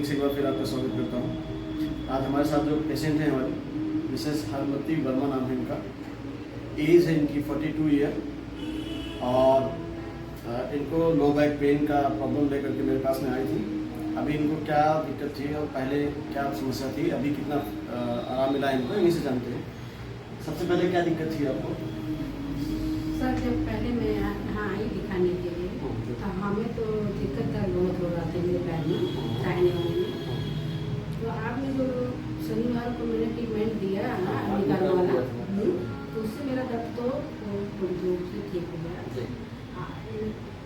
से एक बार फिर आपका स्वागत करता हूँ। आज हमारे साथ जो पेशेंट हैं हमारे मिसेस हरमती वर्मा नाम है इनका। एज है इनकी 42 ईयर और इनको लो बैक पेन का प्रॉब्लम लेकर के मेरे पास में आई थी। अभी इनको क्या दिक्कत थी और पहले क्या समस्या थी, अभी कितना आराम मिला इनको, इन्हीं से जानते हैं। सबसे पहले क्या दिक्कत थी आपको? सर जब पहले मैं यहाँ आई दिखाने के लिए तो हमें तो दिक्कत दर्द बहुत हो रहा था मेरे पैर में चाहने वाले में। तो आपने जो शनिवार को मैंने ट्रीटमेंट दिया निकाल वाला तो उससे मेरा दर्द तो थोड़ी दूर से ठीक हो गया।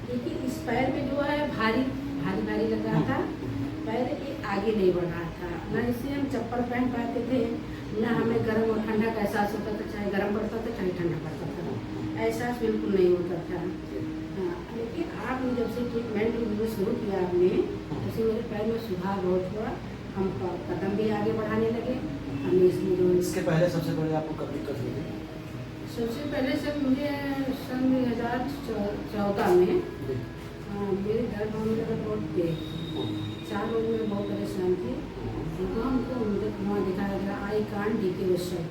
लेकिन इस पैर में जो है भारी भारी भारी लग रहा था, पैर ये आगे नहीं बढ़ रहा था। ना इससे हम चप्पल पहन पाते थे, ना हमें गर्म और ठंडा का एहसास होता था, चाहे गर्म पड़ता था चाहे ठंडा पड़ता था, एहसास बिल्कुल नहीं होता था। हाँ, लेकिन आपने जब से ट्रीटमेंट शुरू किया आपने उससे मेरे पैर में सुधार बहुत हुआ। हम कदम भी आगे बढ़ाने लगे। हमने इसमें जो इसके पहले सबसे पहले आपको कब दिक्कत हुई थी? सबसे पहले सर मुझे सन 2014 में मेरे दर्द होने लगा बहुत तेज। 4 लोग में बहुत परेशान थे। तो हमको वहाँ दिखाया गया आई कान DK सन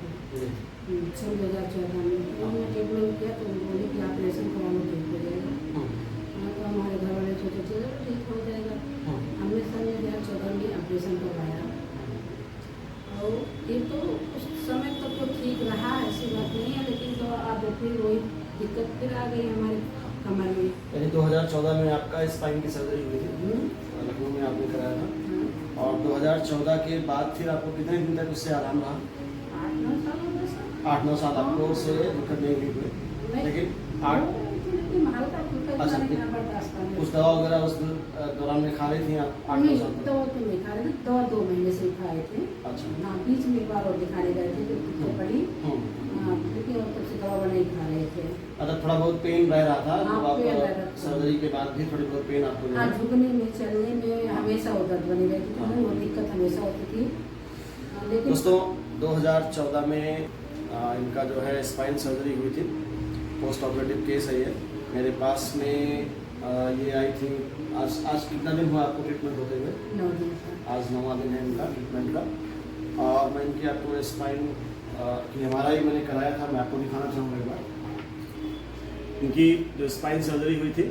2014 में। उन्होंने ट्रीटमेंट किया तो बोले कि ऑपरेशन करा लो ठीक हो जाएगा। तो हमारे घर वाले सोचे चलो ठीक हो जाएगा। हमने सन 2014 में ऑपरेशन करवाया और ये तो उस समय तक तो ठीक रहा, ऐसी बात नहीं है। लेकिन तो अब फिर वही दिक्कत फिर आ गई हमारे कमर में। यानी 2014 में आपका स्पाइन की सर्जरी हुई थी, लखनऊ में आपने कराया था। और 2014 के बाद फिर आपको कितने दिन तक उससे आराम रहा? 8-9 साल हो गए सर। 8-9 साल आपको उससे दिक्कत नहीं हुई, लेकिन अच्छा, कुछ दवा वगैरह उस दौरान में खा रही थी आप? 8-9 साल तक दवा तो नहीं खा रहे थे, दवा 2 महीने से खाए थे। अच्छा। हाँ, बीच में एक बार और दिखाने गए थे तो पड़ी, लेकिन तब से दवा नहीं खा रहे थे। अच्छा, थोड़ा बहुत पेन रह रहा था हाँ, तो पेन रह आप रहा था। सर्जरी के बाद भी थोड़ी बहुत पेन आपको हाँ, झुकने में चलने में हमेशा वो दर्द बनी रहती थी, वो दिक्कत हमेशा होती थी। लेकिन दोस्तों 2014 में इनका जो है स्पाइन सर्जरी हुई थी। पोस्ट ऑपरेटिव केस है ये। मेरे पास में ये आई थी। आज कितना दिन हुआ आपको ट्रीटमेंट होते हुए? 9 दिन का। आज 9वां दिन है इनका ट्रीटमेंट का। और मैं इनकी आपको स्पाइन की MRI मैंने कराया था, मैं आपको दिखाना चाहूँगा एक बार। इनकी जो स्पाइन सर्जरी हुई थी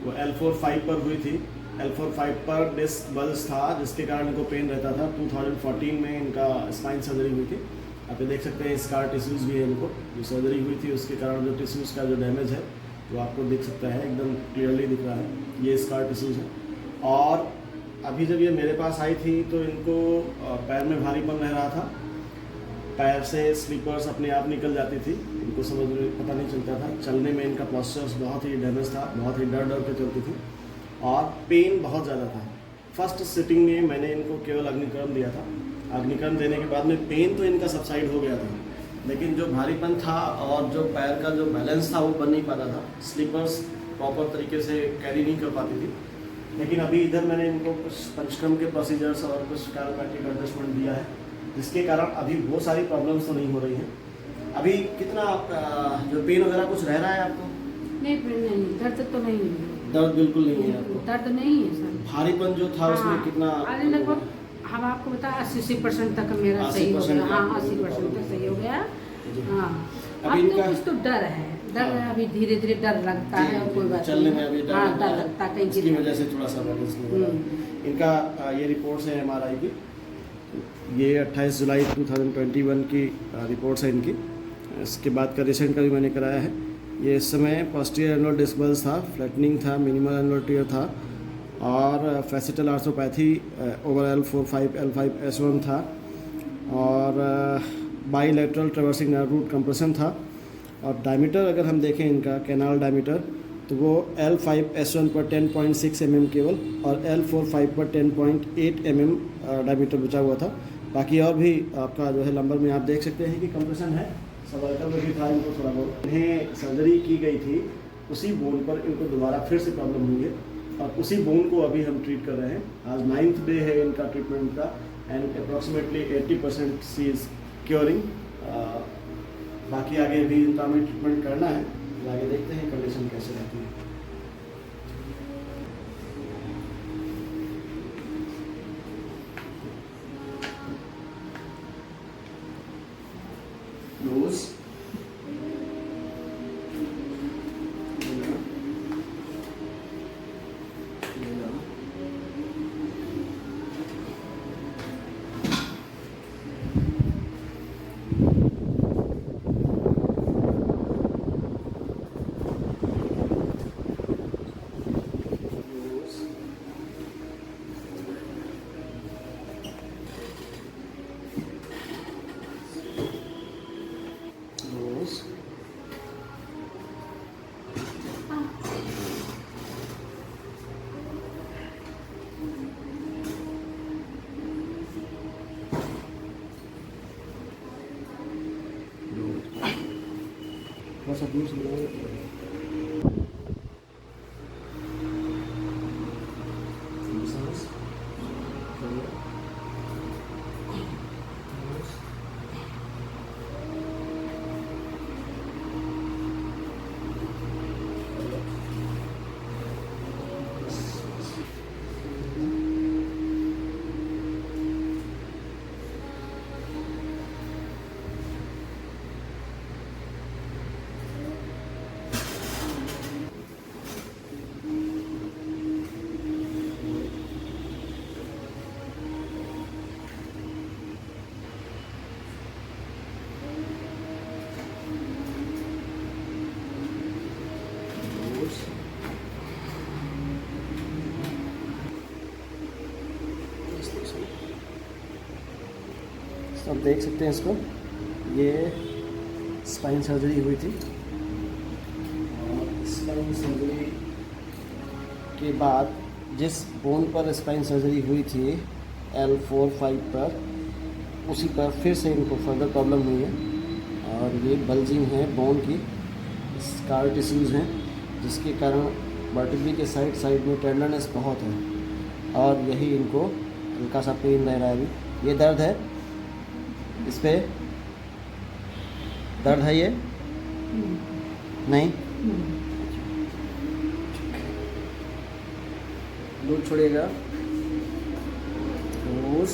वो L4-5 पर हुई थी। L4-5 पर डिस्क बल्ज था जिसके कारण इनको पेन रहता था। 2014 में इनका स्पाइन सर्जरी हुई थी। आप ये देख सकते हैं स्कार टिश्यूज़ भी है इनको। जो सर्जरी हुई थी उसके कारण जो टिश्यूज़ का जो डैमेज है वो आपको दिख सकता है, एकदम क्लियरली दिख रहा है। ये स्कार टिश्यूज़ है। और अभी जब ये मेरे पास आई थी तो इनको पैर में भारीपन रह रहा था, पैर से स्लीपर्स अपने आप निकल जाती थी, इनको समझ में पता नहीं चलता था। चलने में इनका पोस्चर्स बहुत ही डैमेज था, बहुत ही डर डर के चलती थी और पेन बहुत ज़्यादा था। फर्स्ट सिटिंग में मैंने इनको केवल अग्निकरण दिया था। अग्निकरण देने के बाद में पेन तो इनका सबसाइड हो गया था, लेकिन जो भारीपन था और जो पैर का जो बैलेंस था वो बन नहीं पाता था। स्लीपर्स प्रॉपर तरीके से कैरी नहीं कर पाती थी। लेकिन अभी इधर मैंने इनको कुछ पंचकर्म के प्रोसीजर्स और कुछ कैरोप्रैक्टिक एडजस्टमेंट दिया है, जिसके कारण अभी बहुत सारी प्रॉब्लम्स तो नहीं हो रही हैं। अभी कितना जो पेन वगैरह कुछ रह रहा है आपको? नहीं, दर्द तो नहीं है। दर्द बिल्कुल नहीं है आपको? दर्द नहीं है सर। भारीपन जो था उसमें कितना? लगभग हम आपको बता 80% तक मेरा सही हो गया। हाँ, 80% तक सही हो गया। हाँ, अभी अब तो इनका कुछ तो डर है, डर अभी धीरे धीरे डर लगता है और कोई बात चलने नहीं। में अभी हाँ, डर लगता है इसकी कहीं वजह से थोड़ा सा बैलेंस नहीं हो रहा। इनका ये रिपोर्ट्स है MRI की। ये 28 जुलाई 2021 की रिपोर्ट्स है इनकी। इसके बाद का रिसेंट का भी मैंने कराया है। ये इस समय पोस्टीरियर एनुलर डिस्क बल्ज था, फ्लैटनिंग था, मिनिमल एनुलर टियर था और facetal arthropathy over L4-5 L5S1 था और bilateral traversing nerve root compression था। और डायमीटर अगर हम देखें इनका कैनाल डायमीटर तो वो L5S1 पर 10.6 mm केवल और L4-5 पर 10.8 mm डायमीटर बचा हुआ था। बाकी और भी आपका जो है नंबर में आप देख सकते हैं कि कंप्रेशन है। सर्वाइकल में भी था इनको थोड़ा बहुत। इन्हें सर्जरी की गई थी उसी बोन पर इनको दोबारा फिर से प्रॉब्लम हुई है और उसी बोन को अभी हम ट्रीट कर रहे हैं। आज 9th डे है इनका ट्रीटमेंट का एंड अप्रॉक्सीमेटली 80% सी इज़ क्योरिंग। बाकी आगे भी इनका हमें ट्रीटमेंट करना है, आगे देखते हैं कंडीशन कैसे रहती है। थोड़ा सा दूर से बनाओगे तो आप देख सकते हैं इसको, ये स्पाइन सर्जरी हुई थी और स्पाइन सर्जरी के बाद जिस बोन पर स्पाइन सर्जरी हुई थी L4-5 पर, उसी पर फिर से इनको फर्दर प्रॉब्लम हुई है और ये बल्जिंग है बोन की, स्कार टिश्यूज़ हैं जिसके कारण वर्टिब्री के साइड में टेंडरनेस बहुत है और यही इनको हल्का सा पेन रह रहा है। अभी ये दर्द है, इस पे दर्द है, ये नहीं दूध छोड़िएगा रोज।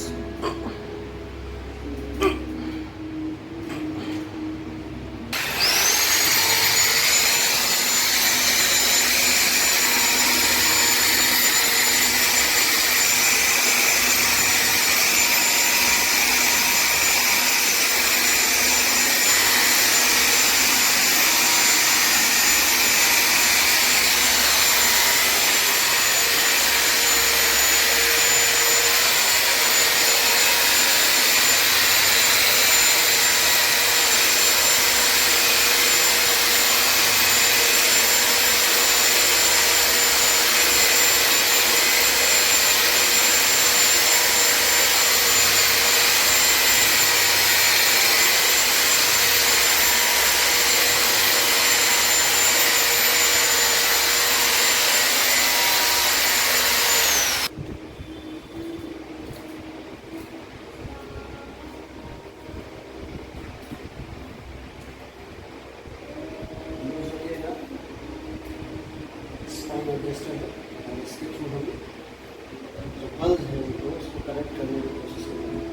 और इसके थ्रू हम जो पल्स है उनको उसको करेक्ट करने की कोशिश करेंगे।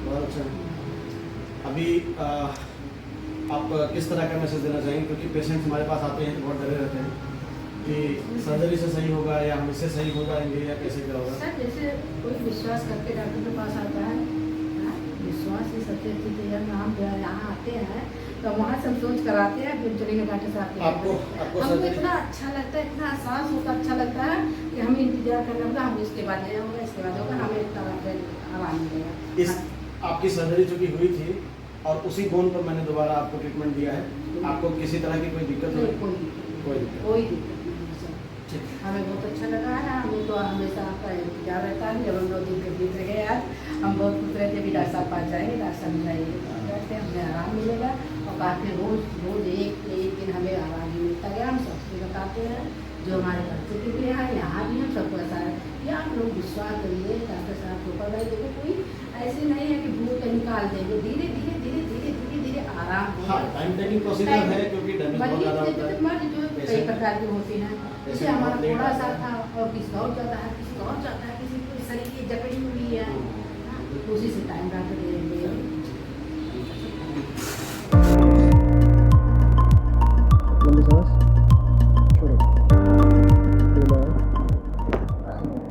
बहुत अच्छा है। अभी आप किस तरह का मैसेज देना चाहेंगे, क्योंकि पेशेंट्स हमारे पास आते हैं तो बहुत डरे रहते हैं कि सर्जरी से सही होगा या हम इससे सही हो जाएंगे या कैसे क्या होगा। सर जैसे कोई विश्वास करके डॉक्टर के पास आता है, विश्वास ही सबसे अच्छी चीज़ है। हम जो है यहाँ आते हैं तो वहाँ से हम सोच कर आते हैं, फिर चलेंगे डॉक्टर साहब के आपको हमको सर्जरी इतना अच्छा लगता है, इतना एहसास होता अच्छा लगता है कि हमें इंतजार करना होगा, हम इसके बाद नहीं होगा, इसके बाद होगा, हमें इतना आराम मिलेगा। इस आपकी सर्जरी जो कि हुई थी और उसी बोन पर मैंने दोबारा आपको ट्रीटमेंट दिया है। आपको किसी तरह की कोई दिक्कत नहीं, नहीं? कोई दिक्कत कोई नहीं, दिक्कत कोई दिक्कत नहीं है सर। ठीक। हमें बहुत अच्छा लगा है, हमें तो हमेशा आपका इंतजार रहता है। जब हम 2 दिन के बीत रहे आज, हम बहुत खुश रहते भी डॉक्टर साहब पास जाएंगे, डॉक्टर साहब जाइए रहते हैं, हमें आराम मिलेगा। और काफ़ी रोज एक दिन हमें आराम ही मिलता गया। हम सबसे बताते हैं जो हमारे बच्चे के लिए है, यहाँ भी हम सबको ऐसा है कि आप लोग विश्वास करिए डॉक्टर साहब के ऊपर। भाई देखो कोई ऐसे नहीं है कि भूत निकाल देंगे, धीरे धीरे धीरे धीरे धीरे धीरे आराम हाँ, टाइम टेकिंग प्रोसीजर है क्योंकि डैमेज बहुत ज़्यादा होता है। मर्ज जो कई प्रकार के होते हैं, जैसे हमारा बहुत थोड़ा लेट सा आता था और किसी और जाता है, किसी और जाता है, किसी को शरीर की जकड़ी हुई है, हाँ, उसी से टाइम डॉक्टर दे देंगे। लंबी सांस।